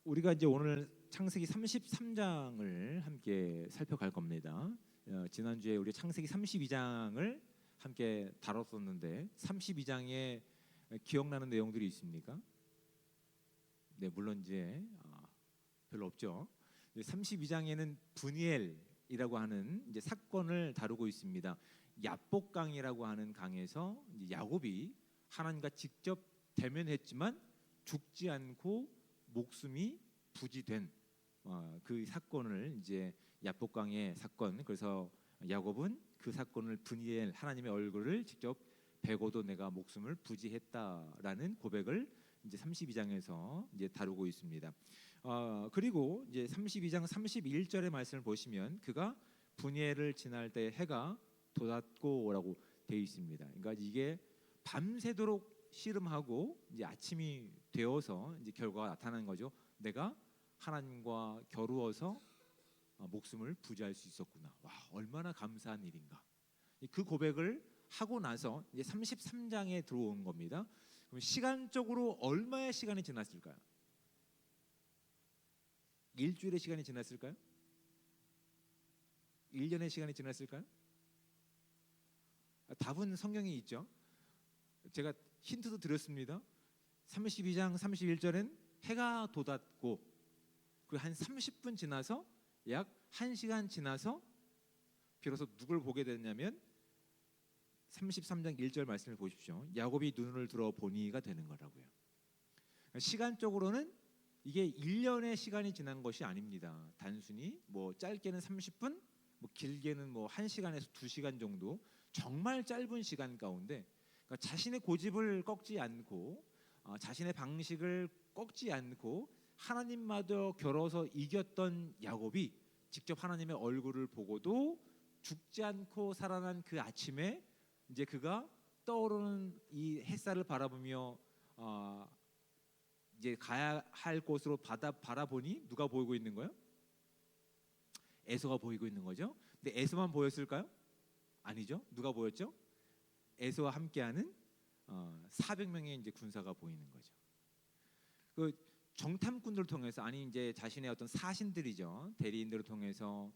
우리가 이제 오늘 창세기 33장을 함께 살펴갈 겁니다. 지난주에 우리 창세기 32장을 함께 다뤘었는데 32장에 기억나는 내용들이 있습니까? 네, 물론 이제 별로 없죠. 32장에는 브니엘이라고 하는 이제 사건을 다루고 있습니다. 야복강이라고 하는 강에서 이제 야곱이 하나님과 직접 대면했지만 죽지 않고 목숨이 부지된 그 사건을 이제 야복강의 사건. 그래서 야곱은 그 사건을 브니엘 하나님의 얼굴을 직접 베고도 내가 목숨을 부지했다라는 고백을 이제 32장에서 이제 다루고 있습니다. 그리고 이제 32장 31절의 말씀을 보시면 그가 브니엘을 지날 때 해가 돋았고라고 되어 있습니다. 그러니까 이게 밤새도록 씨름하고 이제 아침이 되어서 이제 결과가 나타나는 거죠. 내가 하나님과 겨루어서 목숨을 부지할 수 있었구나. 와, 얼마나 감사한 일인가. 그 고백을 하고 나서 이제 33장에 들어온 겁니다. 그럼 시간적으로 얼마의 시간이 지났을까요? 일주일의 시간이 지났을까요? 1년의 시간이 지났을까요? 답은 성경에 있죠. 제가 힌트도 드렸습니다. 32장 31절엔 해가 돋았고 그리고 한 30분 지나서 약 1시간 지나서 비로소 누굴 보게 됐냐면 33장 1절 말씀을 보십시오. 야곱이 눈을 들어 보니가 되는 거라고요. 시간적으로는 이게 1년의 시간이 지난 것이 아닙니다. 단순히 뭐 짧게는 30분, 뭐 길게는 뭐 1시간에서 2시간 정도 정말 짧은 시간 가운데 그러니까 자신의 고집을 꺾지 않고 자신의 방식을 꺾지 않고 하나님마저 겨뤄서 이겼던 야곱이 직접 하나님의 얼굴을 보고도 죽지 않고 살아난 그 아침에 이제 그가 떠오르는 이 햇살을 바라보며 이제 가야 할 곳으로 바라보니 누가 보이고 있는 거예요? 에서가 보이고 있는 거죠. 근데 에서만 보였을까요? 아니죠. 누가 보였죠? 에서와 함께하는 400명의 이제 군사가 보이는 거죠. 그 정탐꾼들을 통해서 아니 이제 자신의 어떤 사신들이죠. 대리인들을 통해서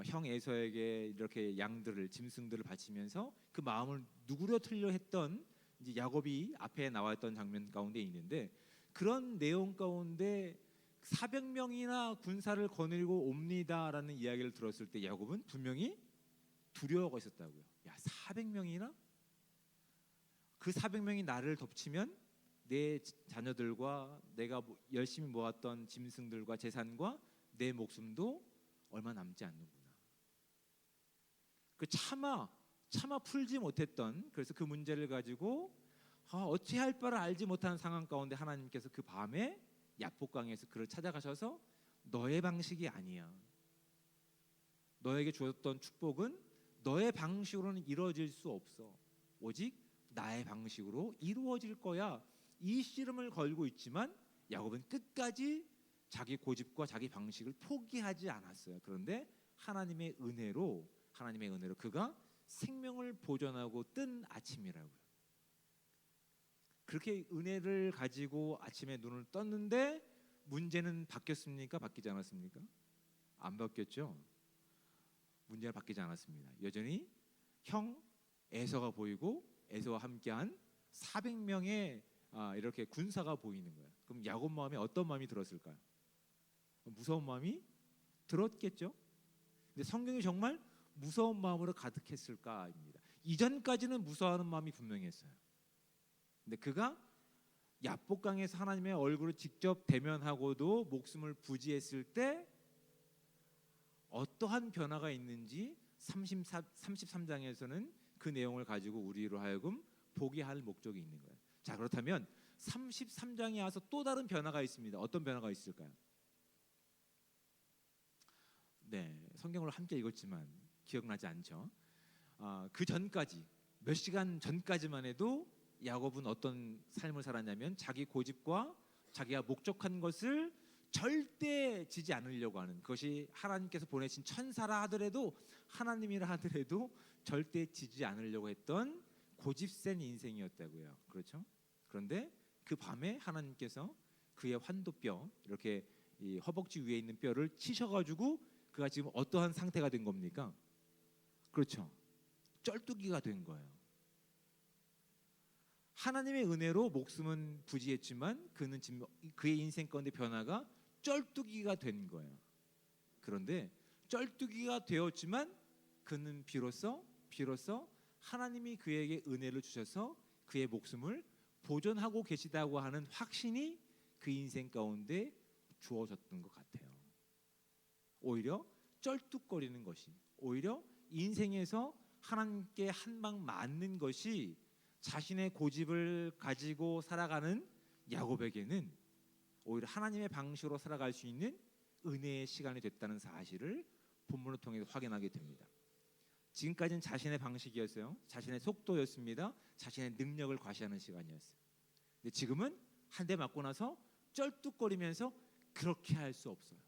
형 에서에게 이렇게 양들을 짐승들을 바치면서 그 마음을 누구려 했던 이제 야곱이 앞에 나왔던 장면 가운데 있는데 그런 내용 가운데 400명이나 군사를 거느리고 옵니다라는 이야기를 들었을 때 야곱은 분명히 두려워가 있었다고요. 야, 400명이나? 그 400명이 나를 덮치면 내 자녀들과 내가 열심히 모았던 짐승들과 재산과 내 목숨도 얼마 남지 않는구나. 그 차마 풀지 못했던 그래서 그 문제를 가지고 어찌할 바를 알지 못하는 상황 가운데 하나님께서 그 밤에 야복강에서 그를 찾아가셔서 너의 방식이 아니야. 너에게 주었던 축복은 너의 방식으로는 이루어질 수 없어. 오직 나의 방식으로 이루어질 거야. 이 씨름을 걸고 있지만 야곱은 끝까지 자기 고집과 자기 방식을 포기하지 않았어요. 그런데 하나님의 은혜로 그가 생명을 보존하고 뜬 아침이라고요. 그렇게 은혜를 가지고 아침에 눈을 떴는데 문제는 바뀌었습니까? 바뀌지 않았습니까? 안 바뀌었죠. 문제는 바뀌지 않았습니다. 여전히 형 에서가 보이고 에서와 함께한 400명의 이렇게 군사가 보이는 거예요. 그럼 야곱 마음에 어떤 마음이 들었을까요? 무서운 마음이 들었겠죠. 근데 성경이 정말 무서운 마음으로 가득했을까입니다. 이전까지는 무서워하는 마음이 분명했어요. 근데 그가 야복강에서 하나님의 얼굴을 직접 대면하고도 목숨을 부지했을 때 어떠한 변화가 있는지 33장에서는 그 내용을 가지고 우리로 하여금 보게 할 목적이 있는 거예요. 자, 그렇다면 33장에 와서 또 다른 변화가 있습니다. 어떤 변화가 있을까요? 네, 성경을 함께 읽었지만 기억나지 않죠. 그 전까지 몇 시간 전까지만 해도 야곱은 어떤 삶을 살았냐면 자기 고집과 자기가 목적한 것을 절대 지지 않으려고 하는 그것이 하나님께서 보내신 천사라 하더라도 하나님이라 하더라도 절대 지지 않으려고 했던 고집센 인생이었다고요. 그렇죠? 그런데 그 밤에 하나님께서 그의 환도뼈 이렇게 이 허벅지 위에 있는 뼈를 치셔가지고 그가 지금 어떠한 상태가 된 겁니까? 그렇죠. 쩔뚝이가 된 거예요. 하나님의 은혜로 목숨은 부지했지만 그는 지금 그의 인생 가운데 변화가 쩔뚝이가 된 거예요. 그런데 쩔뚝이가 되었지만 그는 비로소 하나님이 그에게 은혜를 주셔서 그의 목숨을 보존하고 계시다고 하는 확신이 그 인생 가운데 주어졌던 것 같아요. 오히려 쩔뚝거리는 것이, 오히려 인생에서 하나님께 한 방 맞는 것이 자신의 고집을 가지고 살아가는 야곱에게는 오히려 하나님의 방식으로 살아갈 수 있는 은혜의 시간이 됐다는 사실을 본문을 통해서 확인하게 됩니다. 지금까지는 자신의 방식이었어요. 자신의 속도였습니다. 자신의 능력을 과시하는 시간이었어요. 근데 지금은 한 대 맞고 나서 쩔뚝거리면서 그렇게 할 수 없어요.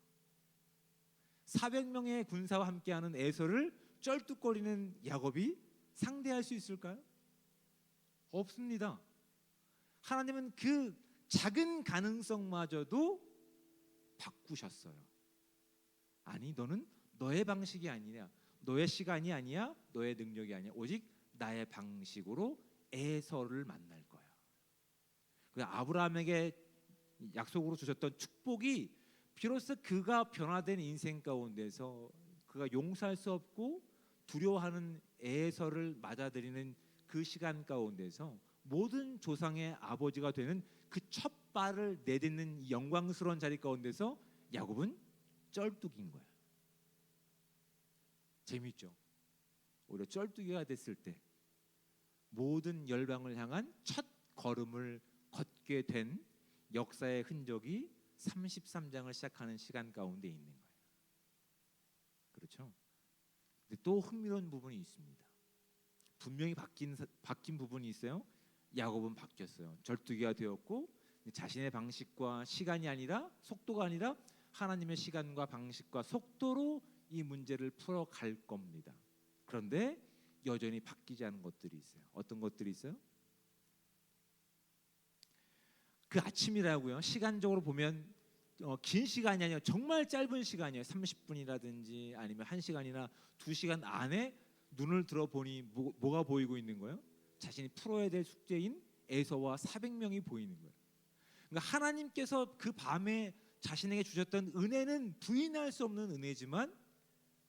400명의 군사와 함께하는 에서를 쩔뚝거리는 야곱이 상대할 수 있을까요? 없습니다. 하나님은 그 작은 가능성마저도 바꾸셨어요. 아니, 너는 너의 방식이 아니냐, 너의 시간이 아니야, 너의 능력이 아니야, 오직 나의 방식으로 에서를 만날 거야. 그 아브라함에게 약속으로 주셨던 축복이 비로소 그가 변화된 인생 가운데서 그가 용서할 수 없고 두려워하는 에서를 맞아들이는 그 시간 가운데서 모든 조상의 아버지가 되는 그 첫 발을 내딛는 영광스러운 자리 가운데서 야곱은 쩔뚝인 거야. 재밌죠? 오히려 쩔뚝이가 됐을 때 모든 열방을 향한 첫 걸음을 걷게 된 역사의 흔적이 33장을 시작하는 시간 가운데 있는 거예요. 그렇죠? 근데 또 흥미로운 부분이 있습니다. 분명히 바뀐 부분이 있어요. 야곱은 바뀌었어요. 절뚝이가 되었고 자신의 방식과 시간이 아니라, 속도가 아니라 하나님의 시간과 방식과 속도로 이 문제를 풀어갈 겁니다. 그런데 여전히 바뀌지 않은 것들이 있어요. 어떤 것들이 있어요? 그 아침이라고요. 시간적으로 보면 긴 시간이 아니라 정말 짧은 시간이에요. 30분이라든지 아니면 1시간이나 2시간 안에 눈을 들어보니 뭐가 보이고 있는 거예요? 자신이 풀어야 될 숙제인 에서와 400명이 보이는 거예요. 그러니까 하나님께서 그 밤에 자신에게 주셨던 은혜는 부인할 수 없는 은혜지만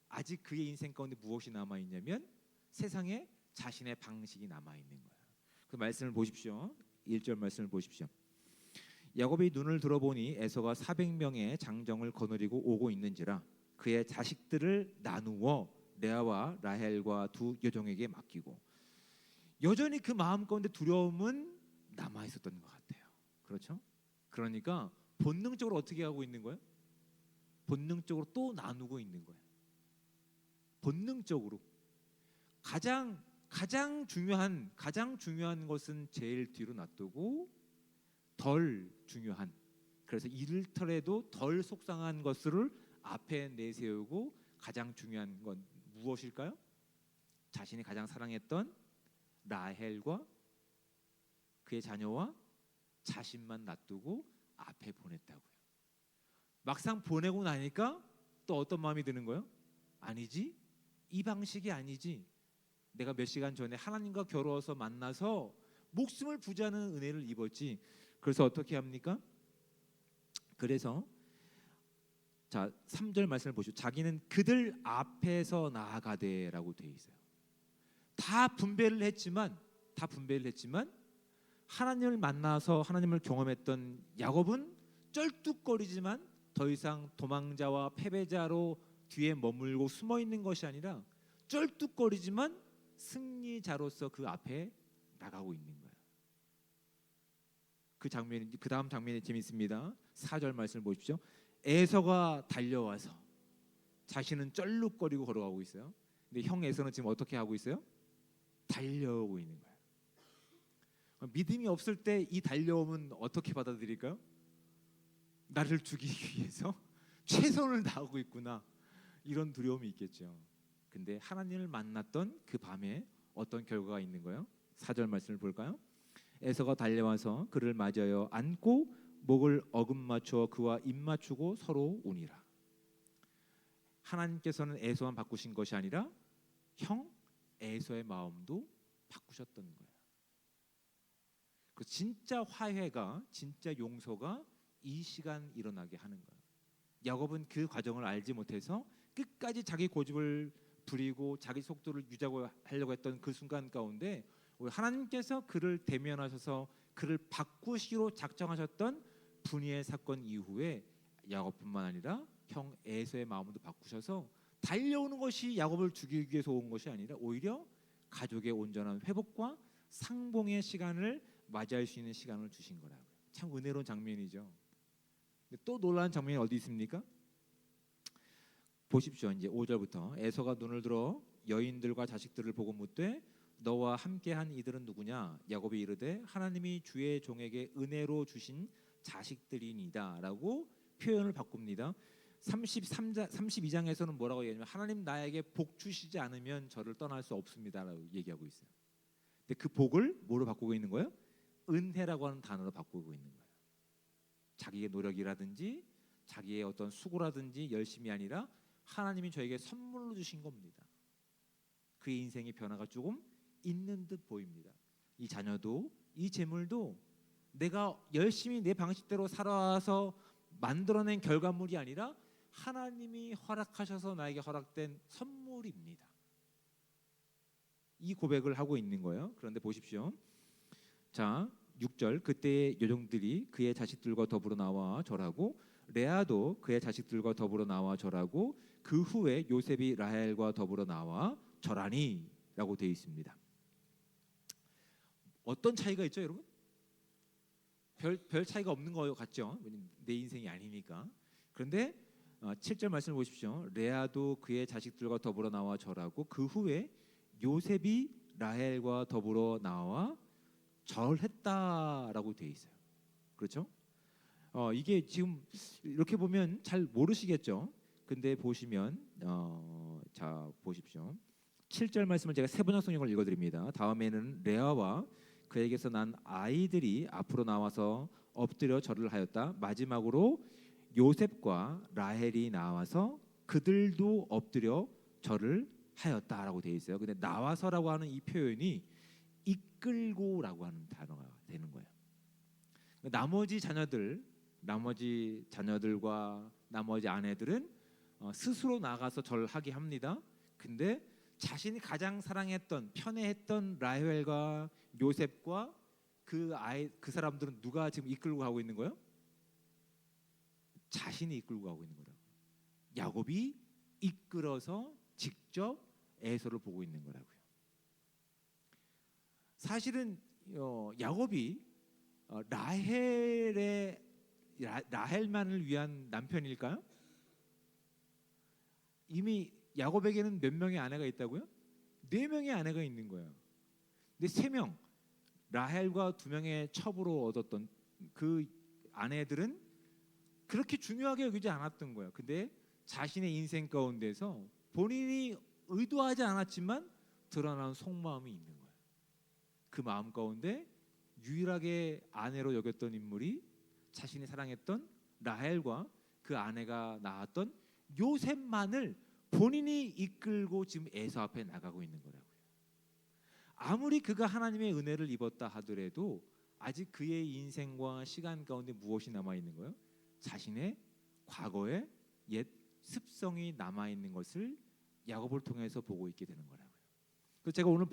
아직 그의 인생 가운데 무엇이 남아있냐면 세상에 자신의 방식이 남아있는 거예요. 그 말씀을 보십시오. 1절 말씀을 보십시오. 야곱이 눈을 들어보니 에서가 400명의 장정을 거느리고 오고 있는지라 그의 자식들을 나누어 레아와 라헬과 두 여종에게 맡기고. 여전히 그 마음 가운데 두려움은 남아 있었던 것 같아요. 그렇죠? 그러니까 본능적으로 어떻게 하고 있는 거예요? 본능적으로 또 나누고 있는 거예요. 본능적으로 가장 중요한 것은 제일 뒤로 놔두고 덜 중요한, 그래서 이를터라도 덜 속상한 것을 앞에 내세우고 가장 중요한 건 무엇일까요? 자신이 가장 사랑했던 라헬과 그의 자녀와 자신만 놔두고 앞에 보냈다고요. 막상 보내고 나니까 또 어떤 마음이 드는 거예요? 아니지, 이 방식이 아니지. 내가 몇 시간 전에 하나님과 겨루어서 만나서 목숨을 부지하는 은혜를 입었지. 그래서 어떻게 합니까? 그래서 자 3절 말씀을 보시죠. 자기는 그들 앞에서 나아가되라고 되어 있어요. 다 분배를 했지만 하나님을 만나서 하나님을 경험했던 야곱은 쩔뚝거리지만 더 이상 도망자와 패배자로 뒤에 머물고 숨어 있는 것이 아니라 쩔뚝거리지만 승리자로서 그 앞에 나가고 있는 거예요. 그 다음 장면이 재밌습니다. 4절 말씀을 보십시오. 에서가 달려와서 자신은 쩔룩거리고 걸어가고 있어요. 근데 형 에서는 지금 어떻게 하고 있어요? 달려오고 있는 거예요. 믿음이 없을 때 이 달려옴은 어떻게 받아들일까요? 나를 죽이기 위해서 최선을 다하고 있구나, 이런 두려움이 있겠죠. 근데 하나님을 만났던 그 밤에 어떤 결과가 있는 거예요? 4절 말씀을 볼까요? 에서가 달려와서 그를 맞이하여 안고 목을 어긋맞춰 그와 입맞추고 서로 우니라. 하나님께서는 에서만 바꾸신 것이 아니라 형 에서의 마음도 바꾸셨던 거예요. 그 진짜 화해가, 진짜 용서가 이 시간 일어나게 하는 거예요. 야곱은 그 과정을 알지 못해서 끝까지 자기 고집을 부리고 자기 속도를 유지하려고 했던 그 순간 가운데 하나님께서 그를 대면하셔서 그를 바꾸시기로 작정하셨던 분이의 사건 이후에 야곱뿐만 아니라 형 에서의 마음도 바꾸셔서 달려오는 것이 야곱을 죽이기 위해서 온 것이 아니라 오히려 가족의 온전한 회복과 상봉의 시간을 맞이할 수 있는 시간을 주신 거라고요. 참 은혜로운 장면이죠. 근데 또 놀라운 장면이 어디 있습니까? 보십시오. 이제 5절부터 에서가 눈을 들어 여인들과 자식들을 보고 묻되 너와 함께한 이들은 누구냐? 야곱이 이르되 하나님이 주의 종에게 은혜로 주신 자식들이니다라고 표현을 바꿉니다. 32장에서는 뭐라고 얘기하냐면 하나님 나에게 복 주시지 않으면 저를 떠날 수 없습니다라고 얘기하고 있어요. 근데 그 복을 뭐로 바꾸고 있는 거예요? 은혜라고 하는 단어로 바꾸고 있는 거예요. 자기의 노력이라든지 자기의 어떤 수고라든지 열심이 아니라 하나님이 저에게 선물로 주신 겁니다. 그의 인생의 변화가 조금 있는 듯 보입니다. 이 자녀도 이 재물도 내가 열심히 내 방식대로 살아와서 만들어낸 결과물이 아니라 하나님이 허락하셔서 나에게 허락된 선물입니다. 이 고백을 하고 있는 거예요. 그런데 보십시오. 자, 6절 그때의 여종들이 그의 자식들과 더불어 나와 절하고 레아도 그의 자식들과 더불어 나와 절하고 그 후에 요셉이 라헬과 더불어 나와 절하니 라고 되어 있습니다. 어떤 차이가 있죠, 여러분? 별 차이가 없는 것 같죠? 내 인생이 아니니까. 그런데 7절 말씀을 보십시오. 레아도 그의 자식들과 더불어 나와 절하고 그 후에 요셉이 라헬과 더불어 나와 절했다라고 되어 있어요. 그렇죠? 이게 지금 이렇게 보면 잘 모르시겠죠? 근데 보시면 자 보십시오. 7절 말씀을 제가 세번역 성경을 읽어드립니다. 다음에는 레아와 그에게서 난 아이들이 앞으로 나와서 엎드려 절을 하였다. 마지막으로 요셉과 라헬이 나와서 그들도 엎드려 절을 하였다라고 되어 있어요. 근데 나와서라고 하는 이 표현이 이끌고라고 하는 단어가 되는 거예요. 나머지 자녀들과 나머지 아내들은 스스로 나가서 절을 하게 합니다. 근데 자신이 가장 사랑했던 편애했던 라헬과 요셉과 그 사람들은 누가 지금 이끌고 가고 있는 거예요? 자신이 이끌고 가고 있는 거라고. 야곱이 이끌어서 직접 에서를 보고 있는 거라고요. 사실은 야곱이 라헬만을 위한 남편일까요? 이미 야곱에게는 몇 명의 아내가 있다고요? 4명의 아내가 있는 거예요. 근데 3명 라헬과 2명의 첩으로 얻었던 그 아내들은 그렇게 중요하게 여기지 않았던 거예요. 근데 자신의 인생 가운데서 본인이 의도하지 않았지만 드러나는 속마음이 있는 거예요. 그 마음 가운데 유일하게 아내로 여겼던 인물이 자신이 사랑했던 라헬과 그 아내가 낳았던 요셉만을 본인이 이끌고 지금 에서 앞에 나가고 있는 거라고요. 아무리 그가 하나님의 은혜를 입었다 하더라도 아직 그의 인생과 시간 가운데 무엇이 남아 있는 거예요? 자신의 과거의 옛 습성이 남아 있는 것을 야곱을 통해서 보고 있게 되는 거라고요. 그래서 제가 오늘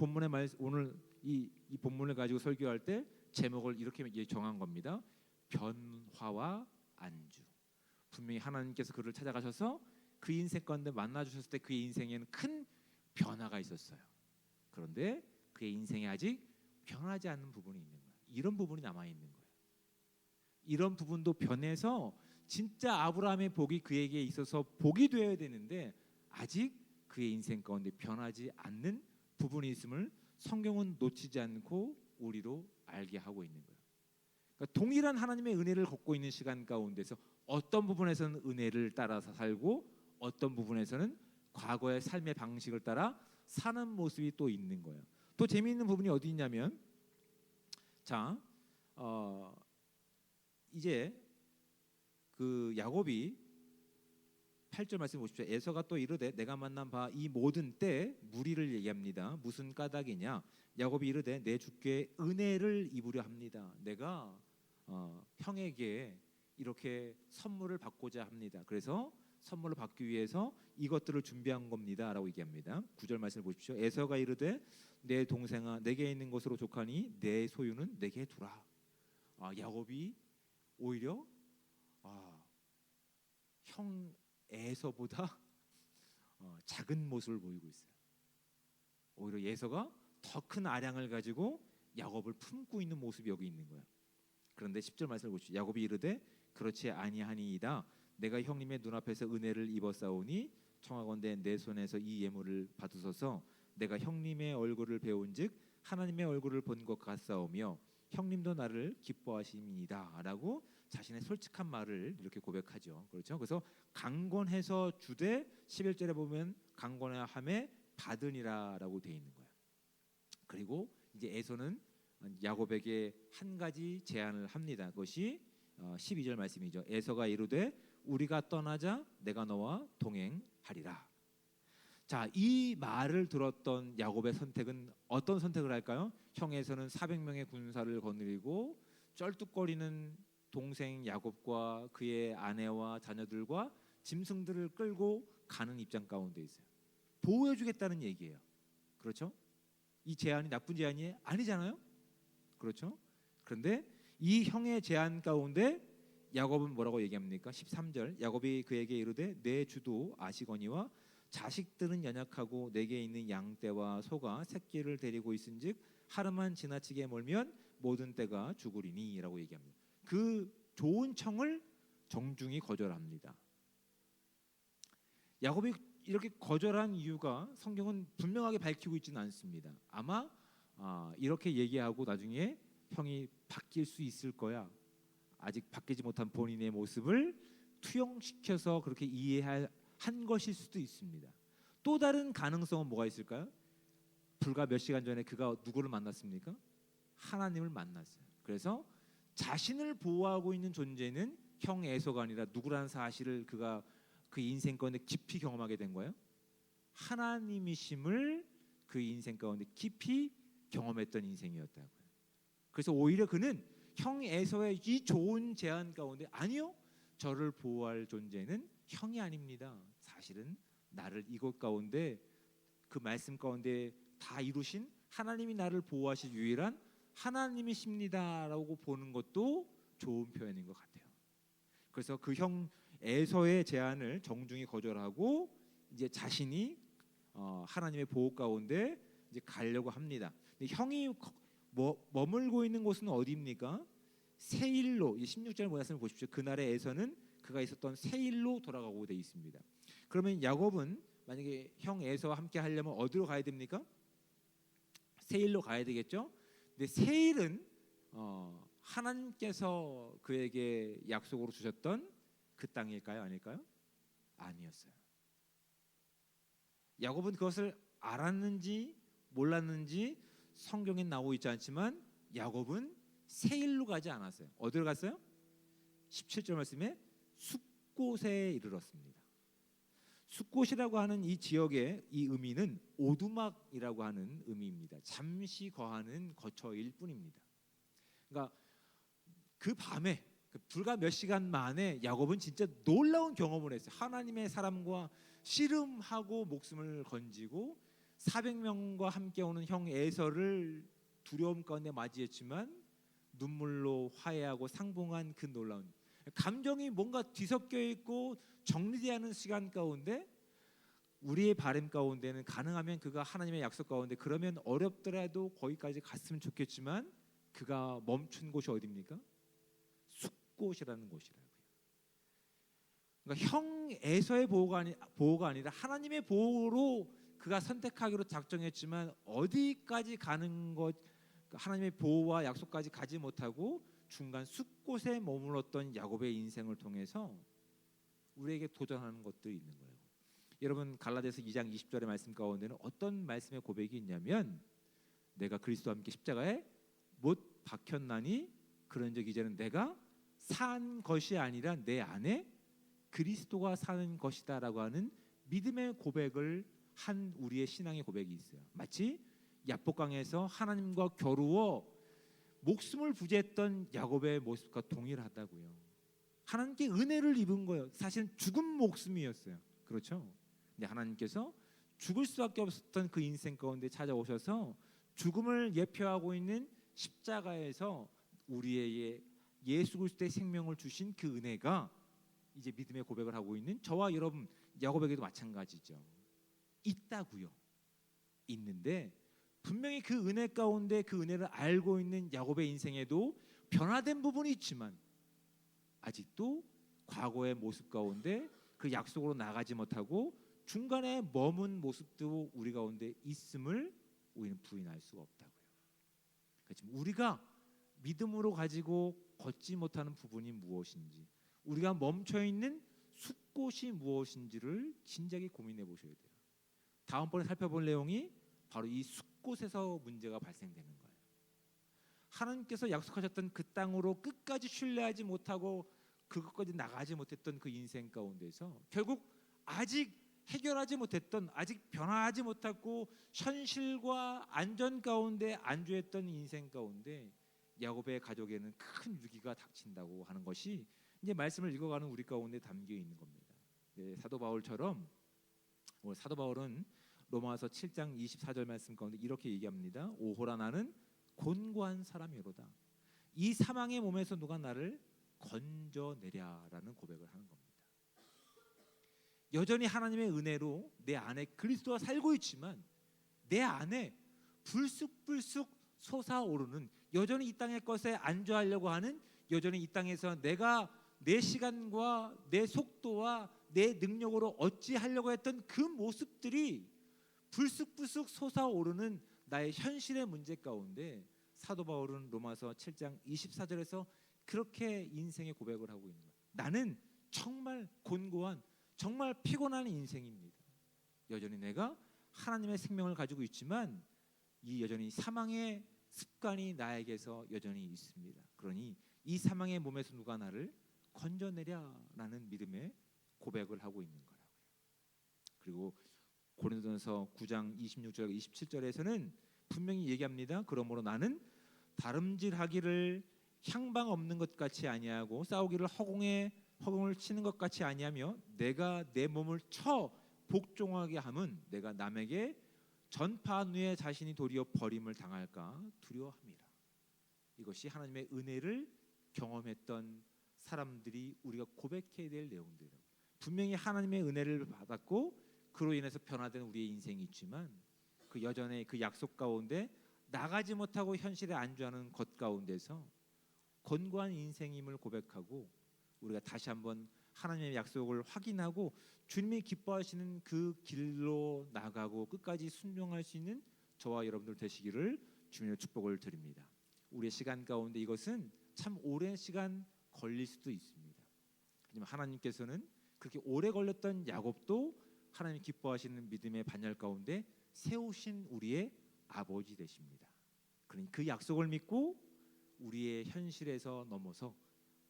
오늘 이 본문을 가지고 설교할 때 제목을 이렇게 정한 겁니다. 변화와 안주. 분명히 하나님께서 그를 찾아가셔서 그 인생 가운데 만나 주셨을 때 그의 인생에는 큰 변화가 있었어요. 그런데 그의 인생에 아직 변하지 않는 부분이 있는 거예요. 이런 부분이 남아 있는 거예요. 이런 부분도 변해서 진짜 아브라함의 복이 그에게 있어서 복이 되어야 되는데 아직 그의 인생 가운데 변하지 않는 부분이 있음을 성경은 놓치지 않고 우리로 알게 하고 있는 거예요. 그러니까 동일한 하나님의 은혜를 걷고 있는 시간 가운데서 어떤 부분에서는 은혜를 따라서 살고 어떤 부분에서는 과거의 삶의 방식을 따라 사는 모습이 또 있는 거예요. 또 재미있는 부분이 어디 있냐면 자 이제 그 야곱이 8절 말씀 보십시오. 에서가 또 이르되 내가 만난 바 이 모든 때 무리를 얘기합니다. 무슨 까닭이냐? 야곱이 이르되 내 주께 은혜를 입으려 합니다. 내가 형에게 이렇게 선물을 받고자 합니다. 그래서 선물을 받기 위해서 이것들을 준비한 겁니다라고 얘기합니다. 9절 말씀을 보십시오. 에서가 이르되 내 동생아 내게 있는 것으로 족하니 내 소유는 내게 두라. 야곱이 오히려 형 에서보다 작은 모습을 보이고 있어요. 오히려 에서가 더 큰 아량을 가지고 야곱을 품고 있는 모습이 여기 있는 거예요. 그런데 10절 말씀을 보시죠. 야곱이 이르되 그렇지 아니하니이다. 내가 형님의 눈앞에서 은혜를 입었사오니 청하건대 내 손에서 이 예물을 받으소서. 내가 형님의 얼굴을 배운즉 하나님의 얼굴을 본 것 같사오며 형님도 나를 기뻐하심이니이다 라고 자신의 솔직한 말을 이렇게 고백하죠. 그렇죠? 그래서 강권해서 주되 11절에 보면 강권함에 받으니라라고 되어 있는 거예요. 그리고 이제 에서는 야곱에게 한 가지 제안을 합니다. 그것이 12절 말씀이죠. 에서가 이르되 우리가 떠나자 내가 너와 동행하리라. 자, 이 말을 들었던 야곱의 선택은 어떤 선택을 할까요? 형 에서는 400명의 군사를 거느리고 쩔뚝거리는 동생 야곱과 그의 아내와 자녀들과 짐승들을 끌고 가는 입장 가운데 있어요. 보호해주겠다는 얘기예요. 그렇죠? 이 제안이 나쁜 제안이 아니잖아요. 그렇죠? 그런데 이 형의 제안 가운데 야곱은 뭐라고 얘기합니까? 13절 야곱이 그에게 이르되 내 주도 아시거니와 자식들은 연약하고 내게 있는 양떼와 소가 새끼를 데리고 있은즉 하루만 지나치게 멀면 모든 떼가 죽으리니라고 얘기합니다. 그 좋은 청을 정중히 거절합니다. 야곱이 이렇게 거절한 이유가 성경은 분명하게 밝히고 있지는 않습니다. 아마 이렇게 얘기하고 나중에 형이 바뀔 수 있을 거야. 아직 바뀌지 못한 본인의 모습을 투영시켜서 그렇게 이해한 것일 수도 있습니다. 또 다른 가능성은 뭐가 있을까요? 불과 몇 시간 전에 그가 누구를 만났습니까? 하나님을 만났어요. 그래서 자신을 보호하고 있는 존재는 형 에서가 아니라 누구라는 사실을 그가 그 인생 가운데 깊이 경험하게 된 거예요. 하나님이심을 그 인생 가운데 깊이 경험했던 인생이었다고요. 그래서 오히려 그는 형 에서의 이 좋은 제안 가운데 아니요, 저를 보호할 존재는 형이 아닙니다. 사실은 나를 이곳 가운데 그 말씀 가운데 다 이루신 하나님이 나를 보호하실 유일한 하나님이십니다라고 보는 것도 좋은 표현인 것 같아요. 그래서 그 형 에서의 제안을 정중히 거절하고 이제 자신이 하나님의 보호 가운데 이제 가려고 합니다. 근데 형이 머물고 있는 곳은 어디입니까? 세일로. 16절 말씀을 보십시오. 그날의 에서는 그가 있었던 세일로 돌아가고 돼 있습니다. 그러면 야곱은 만약에 형 에서와 함께 하려면 어디로 가야 됩니까? 세일로 가야 되겠죠. 근데 세일은 하나님께서 그에게 약속으로 주셨던 그 땅일까요? 아닐까요? 아니었어요. 야곱은 그것을 알았는지 몰랐는지 성경에 나오고 있지 않지만 야곱은 세일로 가지 않았어요. 어디로 갔어요? 17절 말씀에 숫곳에 이르렀습니다. 숫곳이라고 하는 이 지역의 이 의미는 오두막이라고 하는 의미입니다. 잠시 거하는 거처일 뿐입니다. 그러니까 그 밤에 불과 몇 시간 만에 야곱은 진짜 놀라운 경험을 했어요. 하나님의 사람과 씨름하고 목숨을 건지고 400명과 함께 오는 형 에서를 두려움 가운데 맞이했지만 눈물로 화해하고 상봉한 그 놀라운 감정이 뭔가 뒤섞여 있고 정리되지 않은 시간 가운데 우리의 바람 가운데는 가능하면 그가 하나님의 약속 가운데 그러면 어렵더라도 거기까지 갔으면 좋겠지만 그가 멈춘 곳이 어디입니까? 숫곳이라는 곳이라고요. 그러니까 형 에서의 보호가 아니라 하나님의 보호로 그가 선택하기로 작정했지만 어디까지 가는 것 하나님의 보호와 약속까지 가지 못하고 중간 숫곳에 머물렀던 야곱의 인생을 통해서 우리에게 도전하는 것들이 있는 거예요. 여러분 갈라디아서 2장 20절의 말씀 가운데는 어떤 말씀의 고백이 있냐면 내가 그리스도와 함께 십자가에 못 박혔나니 그런즉 이제는 내가 산 것이 아니라 내 안에 그리스도가 사는 것이다라고 하는 믿음의 고백을 한 우리의 신앙의 고백이 있어요. 마치 야복강에서 하나님과 겨루어 목숨을 부지했던 야곱의 모습과 동일하다고요. 하나님께 은혜를 입은 거예요. 사실은 죽은 목숨이었어요. 그렇죠? 근데 하나님께서 죽을 수밖에 없었던 그 인생 가운데 찾아오셔서 죽음을 예표하고 있는 십자가에서 우리의 예수 그리스도의 생명을 주신 그 은혜가 이제 믿음의 고백을 하고 있는 저와 여러분 야곱에게도 마찬가지죠. 있다고요. 있는데 분명히 그 은혜 가운데 그 은혜를 알고 있는 야곱의 인생에도 변화된 부분이 있지만 아직도 과거의 모습 가운데 그 약속으로 나가지 못하고 중간에 머문 모습도 우리 가운데 있음을 우리는 부인할 수가 없다고요. 그렇지만 우리가 믿음으로 가지고 걷지 못하는 부분이 무엇인지, 우리가 멈춰 있는 숲곳이 무엇인지를 진작에 고민해 보셔야 돼요. 다음번에 살펴볼 내용이 바로 이 숲곳에서 문제가 발생되는 거예요. 하나님께서 약속하셨던 그 땅으로 끝까지 신뢰하지 못하고 그것까지 나가지 못했던 그 인생 가운데서 결국 아직 해결하지 못했던, 아직 변화하지 못하고 현실과 안전 가운데 안주했던 인생 가운데 야곱의 가족에는 큰 위기가 닥친다고 하는 것이 이제 말씀을 읽어가는 우리 가운데 담겨 있는 겁니다. 네, 사도 바울처럼 오늘 사도 바울은 로마서 7장 24절 말씀 가운데 이렇게 얘기합니다. 오호라 나는 곤고한 사람이로다. 이 사망의 몸에서 누가 나를 건져내랴라는 고백을 하는 겁니다. 여전히 하나님의 은혜로 내 안에 그리스도가 살고 있지만 내 안에 불쑥불쑥 솟아오르는, 여전히 이 땅의 것에 안주하려고 하는, 여전히 이 땅에서 내가 내 시간과 내 속도와 내 능력으로 어찌하려고 했던 그 모습들이 불쑥불쑥 솟아오르는 나의 현실의 문제 가운데 사도 바울은 로마서 7장 24절에서 그렇게 인생의 고백을 하고 있는 거예요. 나는 정말 곤고한, 정말 피곤한 인생입니다. 여전히 내가 하나님의 생명을 가지고 있지만 이 여전히 사망의 습관이 나에게서 여전히 있습니다. 그러니 이 사망의 몸에서 누가 나를 건져내랴라는 믿음의 고백을 하고 있는 거라고요. 그리고 고린도전서 9장 26절 27절에서는 분명히 얘기합니다. 그러므로 나는 다름질하기를 향방 없는 것 같이 아니하고 싸우기를 허공을 치는 것 같이 아니하며 내가 내 몸을 쳐 복종하게 함은 내가 남에게 전파한 후에 자신이 도리어 버림을 당할까 두려워함이라. 이것이 하나님의 은혜를 경험했던 사람들이 우리가 고백해야 될 내용들이에요. 분명히 하나님의 은혜를 받았고 그로 인해서 변화된 우리의 인생이 있지만 그 여전히 그 약속 가운데 나가지 못하고 현실에 안주하는 것 가운데서 곤고한 인생임을 고백하고 우리가 다시 한번 하나님의 약속을 확인하고 주님이 기뻐하시는 그 길로 나가고 끝까지 순종할 수 있는 저와 여러분들 되시기를 주님의 축복을 드립니다. 우리의 시간 가운데 이것은 참 오랜 시간 걸릴 수도 있습니다. 하지만 하나님께서는 그렇게 오래 걸렸던 야곱도 하나님 기뻐하시는 믿음의 반열 가운데 세우신 우리의 아버지 되십니다. 그러니 그 약속을 믿고 우리의 현실에서 넘어서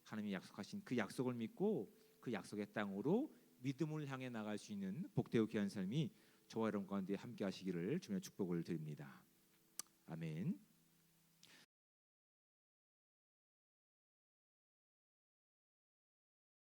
하나님이 약속하신 그 약속을 믿고 그 약속의 땅으로 믿음을 향해 나갈 수 있는 복되고 귀한 삶이 저와 여러분 가운데 함께 하시기를 주님의 축복을 드립니다. 아멘.